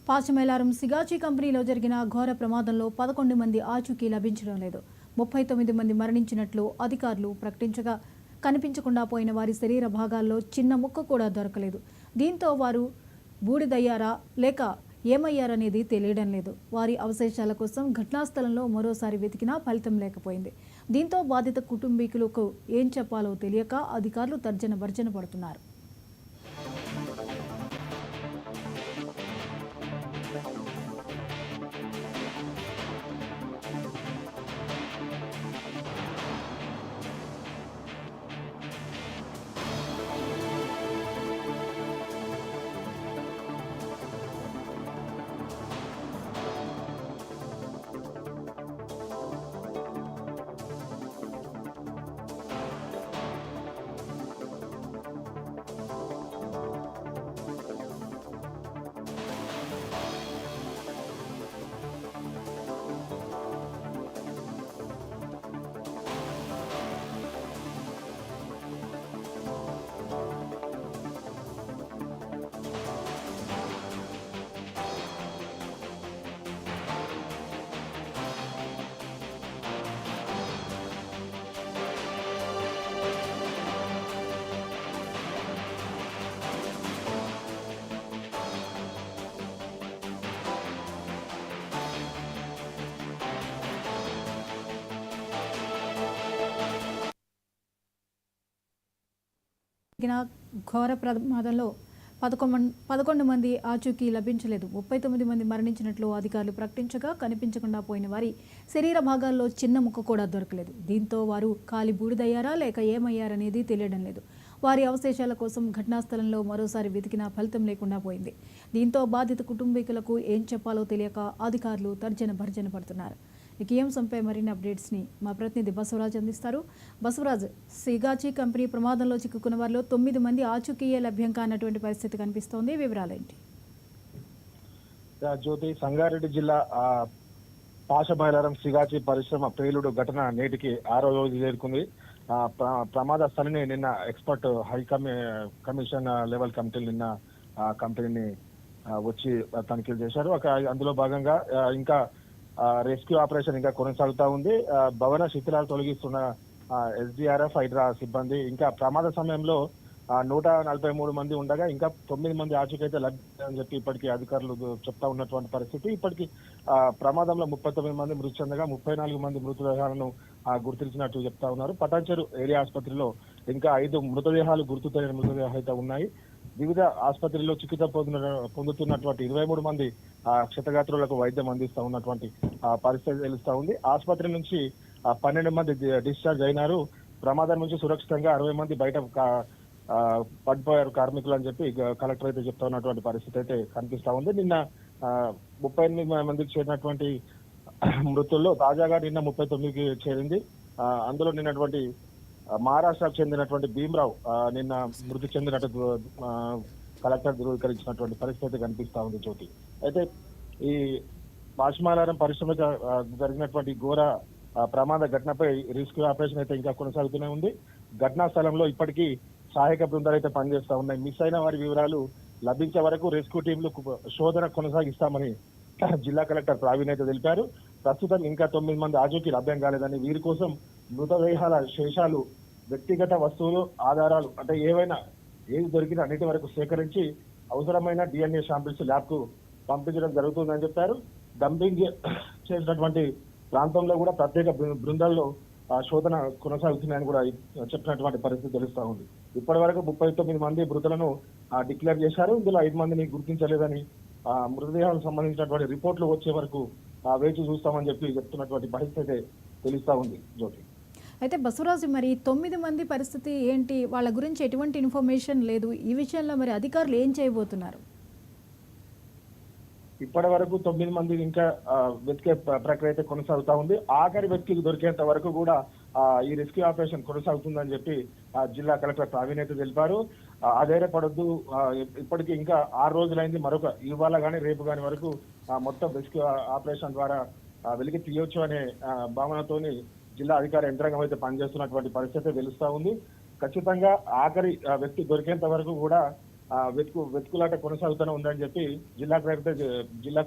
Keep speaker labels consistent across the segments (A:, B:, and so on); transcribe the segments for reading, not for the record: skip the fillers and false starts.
A: పాచమేలారం సిగాచి కంపెనీలో జరిగిన ఘోర ప్రమాదంలో 11 మంది ఆచూకీ లభించడం లేదు. 39 మంది మరణించినట్లు అధికారులు ప్రకటించగా కనిపించకుండా పోయిన వారి శరీర భాగాల్లో చిన్న ముక్క కూడా దొరకలేదు. దీంతో వారు బూడిదయ్యారా లేక ఏమయ్యారనేది తెలియడం లేదు. వారి అవశేషాల కోసం ఘటనా స్థలంలో మరోసారి వెతికినా ఫలితం లేకపోయింది. దీంతో బాధిత కుటుంబీకులకు ఏం చెప్పాలో తెలియక అధికారులు తర్జన భర్జన పడుతున్నారు. ఘోర ప్రమాదంలో 11 మంది ఆచూకీ లభించలేదు. 39 మంది మరణించినట్లు అధికారులు ప్రకటించగా కనిపించకుండా పోయిన వారి శరీర భాగాల్లో చిన్న ముక్క కూడా దొరకలేదు. దీంతో వారు కాలి బూడిదయ్యారా లేక ఏమయ్యారనేది తెలియడం లేదు. వారి అవశేషాల కోసం ఘటనా స్థలంలో మరోసారి వెతికినా ఫలితం లేకుండా పోయింది. దీంతో బాధిత కుటుంబీకులకు ఏం చెప్పాలో తెలియక అధికారులు తర్జన భర్జన పడుతున్నారు. ఈ అంశంపై మరిన్ని అప్డేట్స్ని మా ప్రతినిధి బసవరాజ్ అందిస్తారు. బసవరాజ్, సిగాచి కంపెనీ ప్రమాదంలో చిక్కుకున్న వారిలో 9 మంది ఆచూకీయే లభ్యం కానటువంటి పరిస్థితి కనిపిస్తోంది. వివరాలేంటి?
B: జ్యోతి, సంగారెడ్డి జిల్లా పాశమైలారం సిగాచి పరిశ్రమ పేలుడు ఘటన నేటికి 6వ రోజు చేరుకుంది. ప్రమాద స్థలిని నిన్న ఎక్స్పర్ట్ హై కమిషన్ లెవెల్ కమిటీలు నిన్న కంపెనీని వచ్చి తనిఖీలు చేశారు. అందులో భాగంగా ఇంకా రెస్క్యూ ఆపరేషన్ ఇంకా కొనసాగుతా ఉంది. భవన శిథిలాలు తొలగిస్తున్న SDRF, హైడ్రా సిబ్బంది ఇంకా ప్రమాద సమయంలో 143 మంది ఉండగా ఇంకా 9 మంది ఆచూకైతే లభ్యం చెప్పి ఇప్పటికీ అధికారులు చెప్తా ఉన్నటువంటి పరిస్థితి. ఇప్పటికీ ప్రమాదంలో 39 మంది మృతి చెందగా 34 మంది మృతదేహాలను గుర్తించినట్టు చెప్తా ఉన్నారు. పటాన్చెరు ఏరియా ఆసుపత్రిలో ఇంకా 5 మృతదేహాలు గుర్తు తెలియని మృతదేహాలు అయితే ఉన్నాయి. వివిధ ఆసుపత్రుల్లో చికిత్స పొందుతున్నటువంటి 23 మంది క్షతగాత్రులకు వైద్యం అందిస్తా ఉన్నటువంటి పరిస్థితి తెలుస్తా ఉంది. ఆసుపత్రి నుంచి 12 మంది డిశ్చార్జ్ అయినారు. ప్రమాదం నుంచి సురక్షితంగా 60 మంది బయట పడిపోయారు కార్మికులు అని చెప్పి కలెక్టర్ అయితే చెప్తా ఉన్నటువంటి పరిస్థితి అయితే కనిపిస్తా ఉంది. నిన్న 38 మందికి చేరినటువంటి మృతుల్లో తాజాగా నిన్న 39కి చేరింది. అందులో నిన్నటువంటి మహారాష్ట్రకు చెందినటువంటి భీమరావు నిన్న మృతి చెందినట్టు కలెక్టర్ ధృవీకరించినటువంటి పరిస్థితి కనిపిస్తా ఉంది. జ్యోతి, అయితే ఈ పాశమైలారం పరిశ్రమ జరిగినటువంటి ఘోర ప్రమాద ఘటనపై రెస్క్యూ ఆపరేషన్ అయితే ఇంకా కొనసాగుతూనే ఉంది. ఘటనా స్థలంలో ఇప్పటికీ సహాయక బృందాలు అయితే పనిచేస్తా ఉన్నాయి. మిస్ అయిన వారి వివరాలు లభించే వరకు రెస్క్యూ టీంలు శోధన కొనసాగిస్తామని జిల్లా కలెక్టర్ ప్రవీణ్ అయితే తెలిపారు. ప్రస్తుతం ఇంకా 9 మంది ఆచూకీ లభ్యం కాలేదని, వీరి కోసం మృతదేహాల శేషాలు, వ్యక్తిగత వస్తువులు, ఆధారాలు అంటే ఏది దొరికినా అన్నిటి వరకు సేకరించి అవసరమైన DNA శాంపిల్స్ ల్యాబ్ కు పంపించడం జరుగుతుందని చెప్పారు. డంపింగ్ చేసినటువంటి ప్రాంతంలో కూడా ప్రత్యేక బృందాల్లో శోధన కొనసాగుతున్నాయని కూడా చెప్పినటువంటి పరిస్థితి తెలుస్తా ఉంది. ఇప్పటి వరకు 39 మంది మృతులను డిక్లేర్ చేశారు. ఇందులో 5 మందిని గుర్తించలేదని, మృతదేహాలకు సంబంధించినటువంటి రిపోర్ట్లు వచ్చే వరకు వేచి చూస్తామని చెప్పి చెప్తున్నటువంటి పరిస్థితి తెలుస్తా ఉంది. జ్యోతి,
A: అయితే బసవరాజు, మరి 9 మంది పరిస్థితి ఏంటి? వాళ్ళ గురించి ఎటువంటి ఇన్ఫర్మేషన్ లేదు. ఈ విషయంలో మరి అధికారులు ఏం చేయబోతున్నారు?
B: ఇప్పటి వరకు 9 మంది ఇంకా వెతికే ప్రక్రియ అయితే కొనసాగుతా ఉంది. ఆఖరి వ్యక్తికి దొరికేంత వరకు కూడా ఈ రెస్క్యూ ఆపరేషన్ కొనసాగుతుందని చెప్పి జిల్లా కలెక్టర్ ప్రవీణ్ అయితే తెలిపారు. అధైర్యపడొద్దు, ఇప్పటికీ ఇంకా 6 రోజులైంది, మరొక ఇవాళ కానీ రేపు కానీ వరకు మొత్తం రెస్క్యూ ఆపరేషన్ ద్వారా వెలికి తీయొచ్చు అనే భావనతోని జిల్లా అధికార యంత్రాంగం అయితే పనిచేస్తున్నటువంటి పరిస్థితి తెలుస్తా ఉంది. ఖచ్చితంగా ఆఖరి వ్యక్తి దొరికేంత వరకు కూడా వెతుకులాట కొనసాగుతూనే ఉందని చెప్పి జిల్లా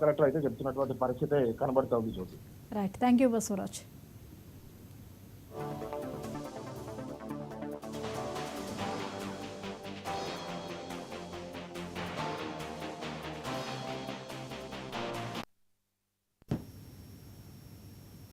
B: కలెక్టర్ అయితే చెప్తున్నటువంటి పరిస్థితి కనబడుతోంది Jyoti.
A: Right, thank you Basavaraj.